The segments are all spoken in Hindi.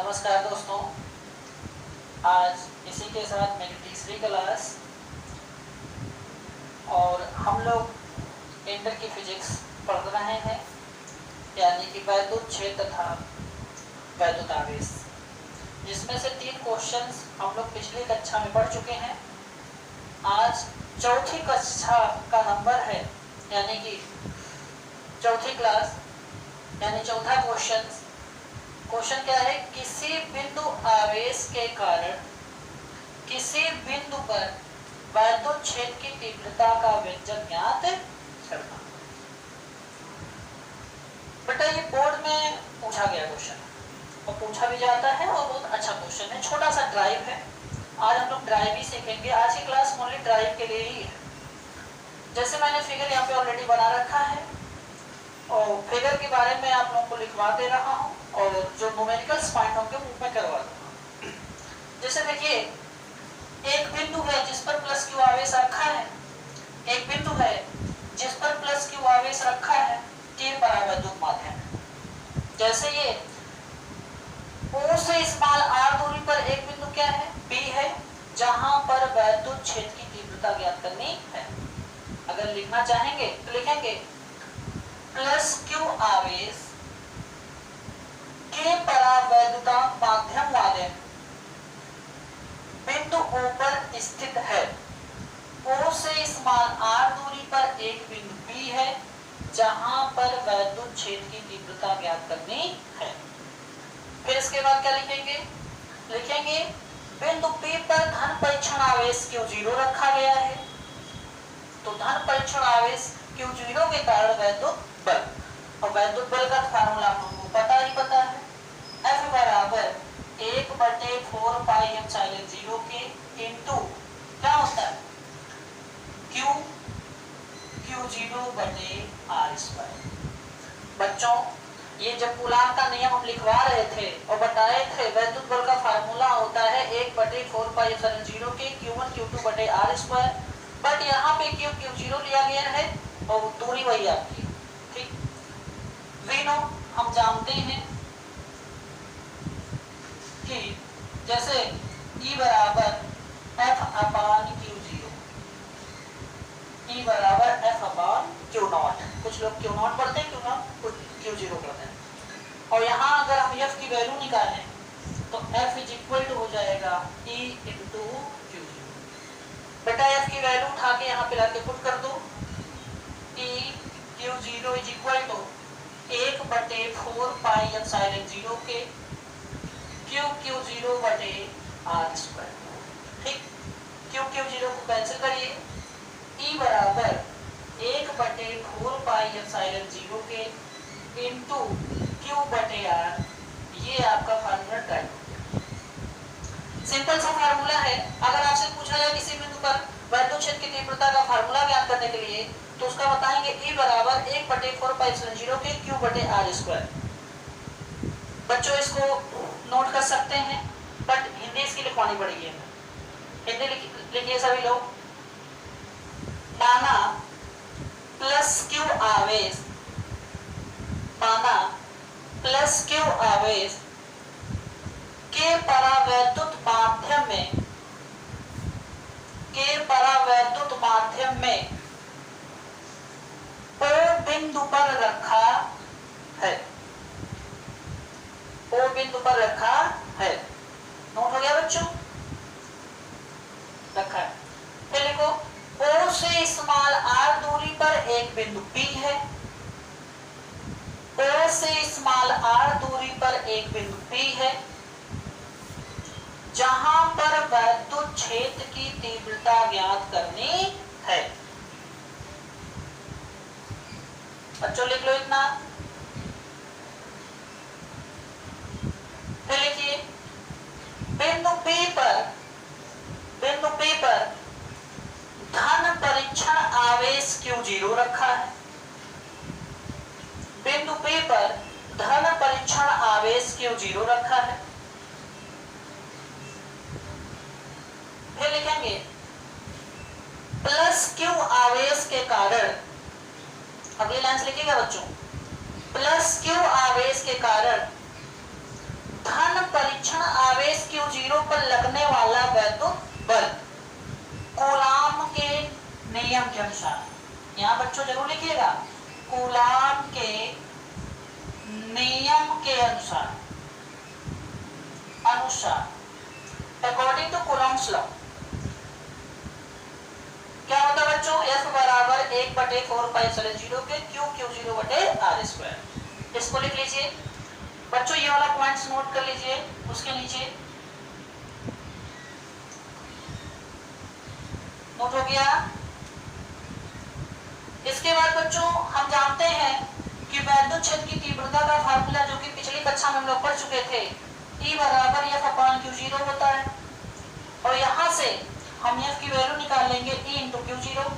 नमस्कार दोस्तों, आज इसी के साथ मेरी तीसरी क्लास और हम लोग इंटर की फिजिक्स पढ़ रहे हैं, यानी कि वैद्युत क्षेत्र तथा वैद्युत आवेश, जिसमें से 3 क्वेश्चंस हम लोग पिछली कक्षा में पढ़ चुके हैं। आज चौथी कक्षा का नंबर है, यानी कि चौथी क्लास यानी चौथा क्वेश्चन क्या है? किसी बिंदु आवेश के कारण किसी बिंदु पर वैद्युत क्षेत्र की तीव्रता का व्यंजक ज्ञात करना। बेटा ये बोर्ड में पूछा गया क्वेश्चन और पूछा भी जाता है और बहुत अच्छा क्वेश्चन है। छोटा सा ड्राइव है, आज हम लोग ड्राइव ही सीखेंगे। आज की क्लास ओनली ड्राइव के लिए ही है। जैसे मैंने फिगर यहाँ पे ऑलरेडी बना रखा है और फिगर के बारे में आप लोगों को लिखवा दे रहा हूँ और जो न्यूमेरिकल्स पॉइंट होंगे वो मैं करवा दूंगा। जैसे देखिए, एक बिंदु है जिस पर प्लस क्यू आवेश रखा है, एक बिंदु है जिस पर प्लस क्यू आवेश रखा है, तीर परावैद्युत माध्यम। जैसे ये O से स्मॉल r दूरी पर एक बिंदु क्या है? B है, जहां पर वैद्युत क्षेत्र की तीव्रता ज्ञात करनी है। अगर लिखना चाहेंगे तो लिखेंगे प्लस क्यू आवेश के परावैद्युतांक माध्यम वाले बिंदु O पर स्थित है। O से स्मॉल r दूरी पर एक बिंदु B है, जहां पर वैद्युत क्षेत्र की तीव्रता ज्ञात करनी है। फिर इसके बाद क्या लिखेंगे? लिखेंगे बिंदु P पर धन परीक्षण आवेश Q0 रखा गया है, तो धन परीक्षण आवेश Q0 के कारण वैद्युत बल, और वैद्युत बल का फार्मूला आप लोगों को पता है, F बराबर 1/4 पाई एप्सिलॉन 0 के इनटू क्या होता है Q0/r²। बच्चों, ये जब कूलाम का नियम हम लिखवा रहे थे और बताए थे, वैद्युत बल का फार्मूला होता है 1/4 पाई एप्सिलॉन 0 के Q1 Q2/r², बट यहाँ पे Q0 लिया गया है और दूरी वही आपकी, ठीक। वी नो, हम जानते हैं कि जैसे E बराबर F/Q0, E बराबर F/Q0, कुछ लोग Q0 पढ़ते हैं, कुछ Q0 पढ़ते हैं। और यहाँ अगर हम F की वैल्यू निकालें तो F इज इक्वल टू हो जाएगा E इंटू Q0। बेटा F की वैल्यू उठा के यहाँ पे लाके पुट कर दो, E Q0 is equal to 1/4 pi epsilon 0 के Q0/r², ठीक। Q0 को कैंसिल करिए, E बराबर 1/4 पाई एप्सिलॉन 0 के इनटू Q/r, ये आपका फार्मूला टाइप हो गया। सिंपल सा फार्मूला है। अगर आपसे पूछा जाए किसी बिंदु पर वैद्युत क्षेत्र की तीव्रता का फार्मूला ज्ञात करने के लिए, तो उसका बताएंगे E बराबर 1/4 पाई एप्सिलॉन 0 के Q/r²। बच्चों इसको नोट कर सकते हैं, बट हिंदी इसकी लिखवानी पड़ेगी। हिंदी लिखिए सभी लोग। माना प्लस क्यू आवेश, माना प्लस क्यू आवेश के परावैद्युत माध्यम में, के परावैद्युत माध्यम में O बिंदु पर रखा है, O बिंदु पर रखा है। नोट हो गया बच्चों? रखा है। फिर लिखो O से स्मॉल r दूरी पर एक बिंदु P है, O से स्मॉल r दूरी पर एक बिंदु P है, जहां पर वैद्युत क्षेत्र की तीव्रता ज्ञात करनी है। बच्चों लिख लो इतना। फिर लिखिए बिंदु P पर धन परीक्षण आवेश Q0 रखा है, बिंदु P पर धन परीक्षण आवेश Q0 रखा है। फिर लिखेंगे प्लस Q आवेश के कारण, अगली लाइन से लिखिएगा बच्चों, प्लस Q आवेश के कारण धन परीक्षण नियम के अनुसार, यहाँ बच्चों जरूर लिखिएगा, कूलाम के नियम के अनुसार, अकॉर्डिंग टू कूलम्स लॉ। क्या होता है बच्चों, F बराबर 1/4πε0 के Q0/r²। इसको लिख लीजिए बच्चों, ये वाला पॉइंट्स नोट कर लीजिए उसके नीचे। नोट हो गया। इसके बाद बच्चों हम जानते हैं कि वैद्युत क्षेत्र की तीव्रता का फार्मूला जो कि पिछली कक्षा में हम लोग पढ़ चुके थे, E बराबर F/Q0 होता है, और यहां से हम F की वैल्यू निकाल लेंगे E × Q0,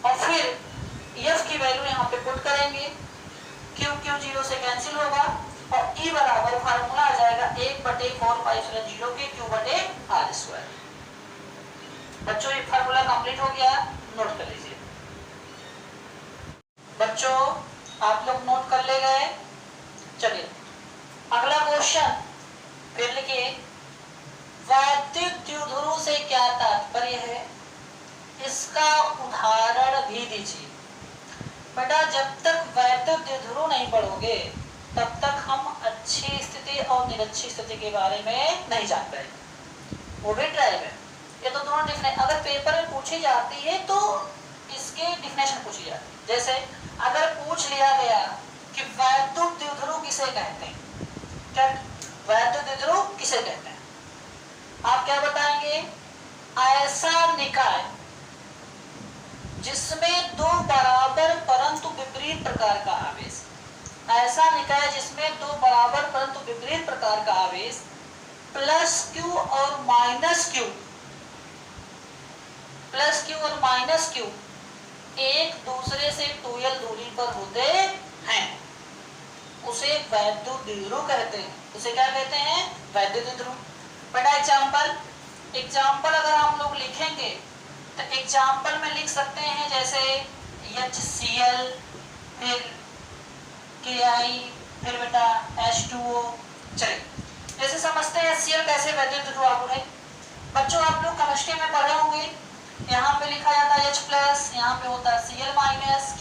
और फिर F की वैल्यू यहाँ पे पुट करेंगे, Q0 से कैंसिल होगा और E बराबर फार्मूला आ जाएगा 1/4πε0 के Q/r²। बच्चों ये फार्मूला कंप्लीट हो गया, नोट कर लीजिए। बच्चों आप लोग नोट कर ले गए। चलिए अगला क्वेश्चन फिर लिखिए, वैद्युत द्विध्रुव से क्या तात्पर्य है, इसका उदाहरण भी दीजिए। बेटा जब तक वैद्युत द्विध्रुव नहीं पढ़ोगे तब तक हम अच्छी स्थिति और निरक्षी स्थिति के बारे में नहीं जान पाएंगे, वो भी ड्राइव है। ये तो दोनों डिफिनेशन अगर पेपर में पूछी जाती है तो इसके डिफिनेशन पूछी जाती है। जैसे अगर पूछ लिया गया कि वैद्युत द्विध्रुव किसे कहते हैं, क्या वैद्युत द्विध्रुव किसे कहते हैं, आप क्या बताएंगे, ऐसा निकाय जिसमें दो बराबर परंतु विपरीत प्रकार का आवेश, ऐसा निकाय जिसमें दो बराबर परंतु विपरीत प्रकार का आवेश प्लस क्यू और माइनस क्यू, प्लस क्यू और माइनस क्यू एक दूसरे से 2l दूरी पर होते हैं, उसे वैद्युत द्विध्रुव कहते हैं। उसे क्या कहते हैं, वैद्युत द्विध्रुव। बेटा एग्जाम्पल अगर हम लोग लिखेंगे तो एग्जाम्पल में लिख सकते हैं जैसे HCl, फिर Ki, फिर बेटा H2O। चलिए जैसे समझते हैं HCl कैसे वैद्युत द्विध्रुव है। बच्चों आप लोग केमिस्ट्री में पढ़े होंगे, यहाँ पे लिखा जाता है H+, यहाँ पे होता है Cl-, Q।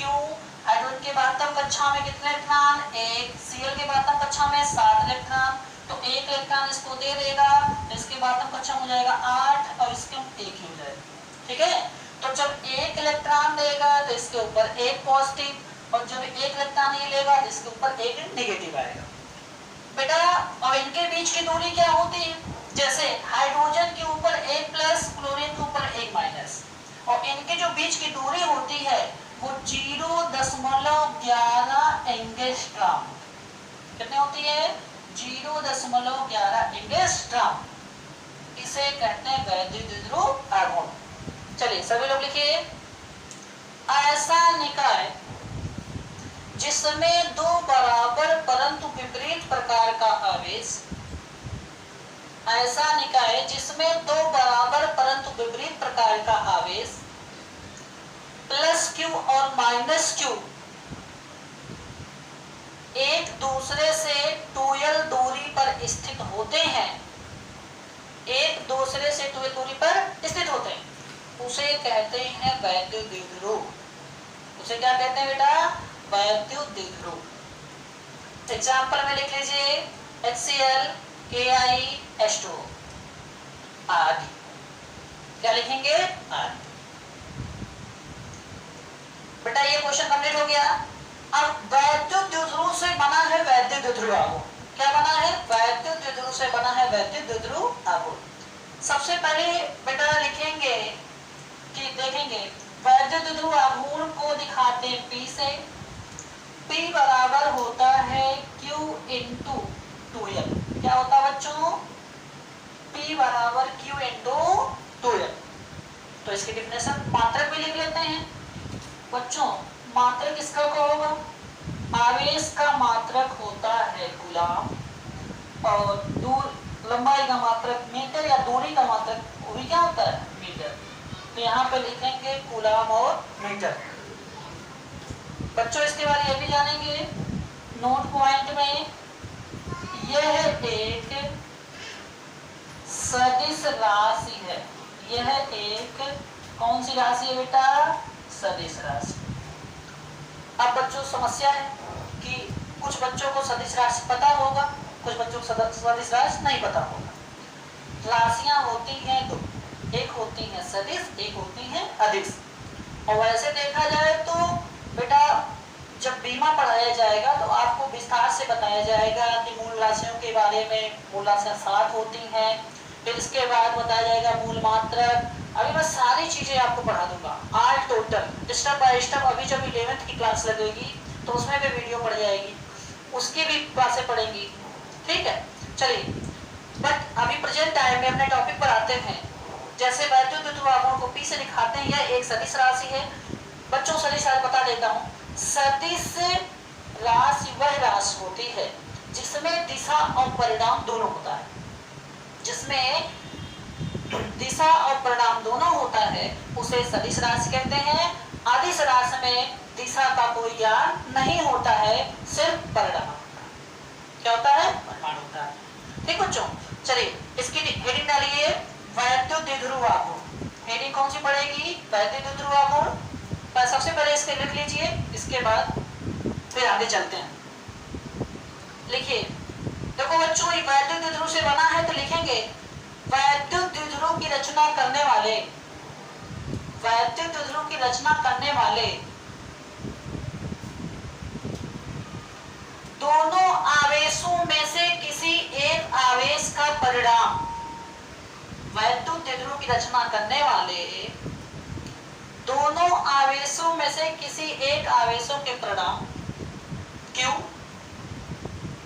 हाइड्रोजन के बातम कक्षा में कितने इलेक्ट्रॉन, 1। Cl के बातम कक्षा में 7 इलेक्ट्रॉन, तो 1 इलेक्ट्रॉन इसको दे देगा, इसके बातम कक्षा हो जाएगा 8 और इसके 1 ही हो जाएगा। ठीक है, तो जब 1 इलेक्ट्रॉन देगा तो इसके ऊपर 1 पॉजिटिव, और जब 1 इलेक्ट्रॉन ये लेगा तो इसके ऊपर 1 नेगेटिव आएगा। बेटा और इनके बीच की दूरी क्या होती है, जैसे हाइड्रोजन के ऊपर 1+, क्लोरीन के ऊपर 1-, और इनके जो बीच की दूरी होती है वो 0.11 एंगस्ट्रॉम। कितनी होती है, 0.11 एंगस्ट्रॉम। इसे कहते हैं वैद्युत द्विध्रुव आघूर्ण। चलिए सभी लोग लिखिए, ऐसा निकाय जिसमें दो बराबर परंतु विपरीत प्रकार का आवेश, ऐसा निकाय जिसमें दो बराबर परंतु विपरीत प्रकार का आवेश प्लस क्यू और माइनस क्यू एक दूसरे से 2l दूरी पर स्थित होते हैं, एक दूसरे से 2l दूरी पर स्थित होते हैं, उसे कहते हैं वैद्युत द्विध्रुव। उसे क्या कहते हैं बेटा, वैद्युत द्विध्रुव। एग्जाम्पल में लिख लीजिए HCl, Ki, H2O आदि। क्या लिखेंगे, आदि। बेटा ये क्वेश्चन कंप्लीट हो गया। अब वैद्युत द्विध्रुव से बना है वैद्युत द्विध्रुव आघूर्ण। क्या बना है, वैद्युत द्विध्रुव से बना है वैद्युत द्विध्रुव आघूर्ण। सबसे पहले बेटा लिखेंगे कि देखेंगे वैद्युत द्विध्रुव आघूर्ण को दिखाते हैं P से। P बराबर होता है Q × 2l। क्या होता है बच्चों, P बराबर Q × 2l। तो इसकी डिफिनेशन मात्रक भी लिख लेते हैं बच्चों। मात्रक किसका क्या होगा, आवेश का मात्रक होता है कूलाम, और दूर लंबाई का मात्रक मीटर या दूरी का मात्रक वो भी क्या होता है, मीटर। तो यहाँ पे लिखेंगे कूलाम और मीटर। बच्चों इसके बारे ये भी जानेंगे नोट पॉइंट में, यह एक सदिश राशि है, यह एक कौन सी राशि है बेटा? सदिश राशि। अब बच्चों समस्या है कि कुछ बच्चों को सदिश राशि पता होगा, कुछ बच्चों को सदिश राशि नहीं पता होगा। राशियां होती हैं दो, एक होती है सदिश, एक होती है अदिश। और वैसे देखा जाए तो बेटा जब बीमा पढ़ाया जाएगा तो आपको विस्तार से बताया जाएगा कि मूल राशियों के बारे में। मूल राशियां 7 होती हैं, फिर इसके बाद बताया जाएगा मूल मात्रक। अभी मैं सारी चीजें आपको पढ़ा दूंगा all total step by step. अभी जब 11th की क्लास लगेगी तो उसमें भी वीडियो पढ़ जाएगी, उसकी भी क्लासें पढ़ेंगी, ठीक है। चलिए, बट अभी प्रेजेंट टाइम में अपने टॉपिक पर आते हैं। जैसे वैद्युत को पी से दिखाते हैं, यह एक सदिश राशि है। बच्चों सदिश राशि बता देता हूँ। सदिश राशि वह राशि होती है जिसमें दिशा और परिणाम दोनों होता है। जिसमें दिशा और परिणाम दोनों होता है उसे सदिश राशि कहते हैं। अदिश राशि में दिशा का कोई ज्ञान नहीं होता है, सिर्फ परिणाम। क्या होता है? परिमाण होता है। ठीक बच्चों, चलिए इसकी हेडिंग डालिए, वैद्युत द्विध्रुव आघूर्ण। हेडिंग कौन सी पड़ेगी? वैद्युत द्विध्रुव आघूर्ण। सबसे पहले इसके लिख लीजिए, इसके बाद फिर आगे चलते हैं। लिखिए, देखो बच्चों ये वैद्युत द्विध्रुव से बना है तो लिखेंगे वैद्युत द्विध्रुव की रचना करने वाले, वैद्युत द्विध्रुव की रचना करने वाले दोनों आवेशों में से किसी एक आवेश का परिणाम। वैद्युत द्विध्रुव की रचना करने वाले दोनों आवेशों में से किसी एक आवेशों के परिणाम क्यों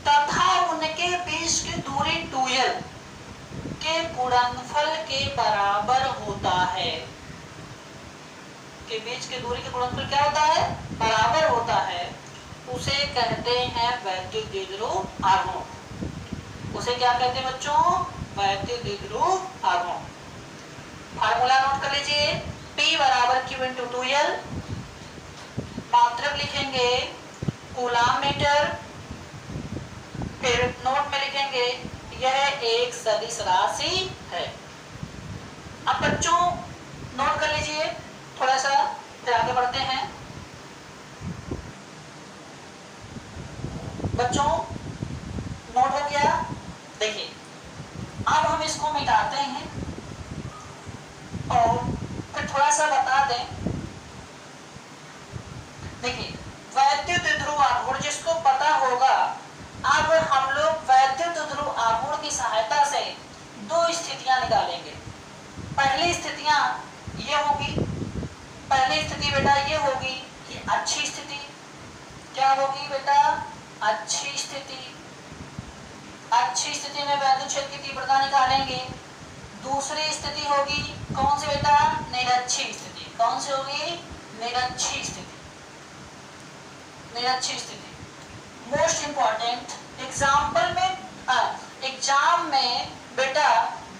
तथा उनके बीच की दूरी 2l के गुणनफल के बराबर होता है। के बीच की दूरी के गुणनफल क्या होता है? बराबर होता है। उसे कहते हैं वैद्युत द्विध्रुव आघूर्ण। उसे क्या कहते हैं बच्चों? वैद्युत द्विध्रुव आघूर्ण। फार्मूला नोट कर लीजिए, P बराबर Q इंटू 2l। मात्रक लिखेंगे कूलाम मीटर, फिर नोट में लिखेंगे यह एक सदिश राशि है। अब बच्चों नोट कर लीजिए थोड़ा सा, फिर आगे बढ़ते हैं। बच्चों नोट हो गया? देखिए अब हम इसको मिटाते हैं और फिर थोड़ा सा बता दें। देखिए वैद्युत द्विध्रुव आघूर्ण जिसको पता होगा, अब हम लोग वैद्युत द्विध्रुव आघूर्ण की सहायता से दो स्थितियां निकालेंगे। पहली स्थितियां ये होगी, पहली स्थिति बेटा ये होगी कि अच्छी स्थिति। क्या होगी बेटा? अच्छी स्थिति। अच्छी स्थिति में वैद्युत क्षेत्र की तीव्रता निकालेंगे। दूसरी स्थिति होगी कौन सी बेटा? निरक्षी स्थिति। कौन सी होगी? निरक्षी स्थिति। निरक्षी स्थिति मोस्ट इंपॉर्टेंट एग्जाम्पल में, एग्जाम में बेटा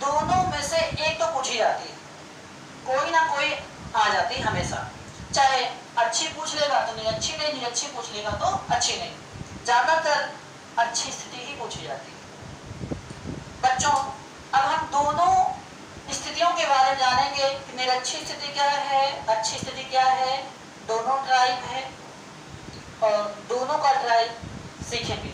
दोनों में से एक तो पूछी जाती है, कोई ना कोई आ जाती है हमेशा। चाहे अच्छी पूछ लेगा तो निरक्षी नहीं, निरक्षी पूछ लेगा तो अच्छी नहीं। ज्यादातर अच्छी स्थिति ही पूछी जाती है। बच्चों अब हम दोनों स्थितियों के बारे में जानेंगे कि निरक्षी स्थिति क्या है, अच्छी स्थिति क्या है। दोनों ड्राइव है और दोनों का ड्राइव सीखेंगे।